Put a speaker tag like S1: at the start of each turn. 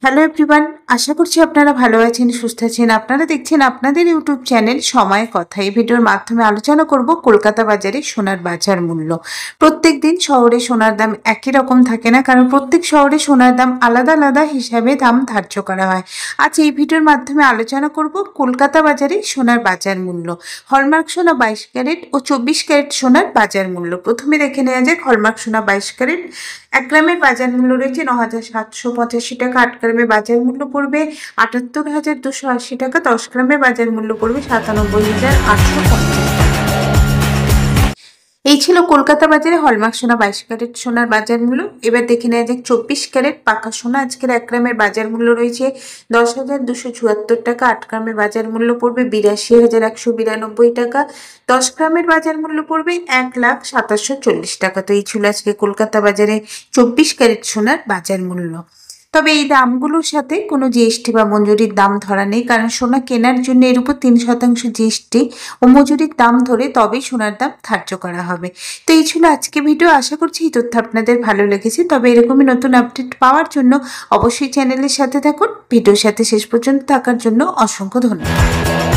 S1: Hello everyone, আশা করছি আপনারা ভালো আছেন, সুস্থ আছেন। আপনারা দেখছেন আপনাদের ইউটিউব চ্যানেল সময় কথা। এই ভিডিওর মাধ্যমে আলোচনা করব কলকাতা বাজারে সোনার বাজার মূল্য। প্রত্যেক দিন শহরে সোনার দাম একই রকম থাকে না, কারণ প্রত্যেক শহরে সোনার দাম আলাদা আলাদা হিসাবে দাম ধার্য করা হয়। আজ এই ভিডিওর মাধ্যমে আলোচনা করব কলকাতা বাজারে সোনার বাজার মূল্য। হলমার্ক সোনা 22 ক্যারেট ও 24 ক্যারেট সোনার বাজার মূল্য। প্রথমে দেখে নেওয়া যায় হলমার্ক সোনা 22 ক্যারেট। 1 গ্রামের বাজার মূল্য রয়েছে 9,785 টাকা। 8 গ্রামের বাজার মূল্য পড়বে 78,280 টাকা। 10 গ্রামের বাজার মূল্য পড়বে 97,850 টাকা। এই ছিল কলকাতা বাজারে হলমার্ক সোনা 22 ক্যারেট সোনার বাজার মূল্য। এবার দেখে নেওয়া যাক 24 ক্যারেট পাকা সোনা। আজকের 1 গ্রামের বাজার মূল্য রয়েছে 10,274 টাকা। 8 গ্রামের বাজার মূল্য পড়বে 82,192 টাকা। 10 গ্রামের বাজার মূল্য পড়বে 1,2740 টাকা। তো এই ছিল আজকে কলকাতা বাজারে 24 ক্যারেট সোনার বাজার মূল্য। তবে এই দামগুলোর সাথে কোনো জিএসটি বা মজুরির দাম ধরা নেই, কারণ সোনা কেনার জন্য এর উপর 3% জিএসটি ও মজুরির দাম ধরে তবেই সোনার দাম ধার্য করা হবে। তো এই ছিল আজকে ভিডিও। আশা করছি এই তথ্য আপনাদের ভালো লেগেছে। তবে এরকমই নতুন আপডেট পাওয়ার জন্য অবশ্যই চ্যানেলের সাথে থাকুন। ভিডিওর সাথে শেষ পর্যন্ত থাকার জন্য অসংখ্য ধন্যবাদ।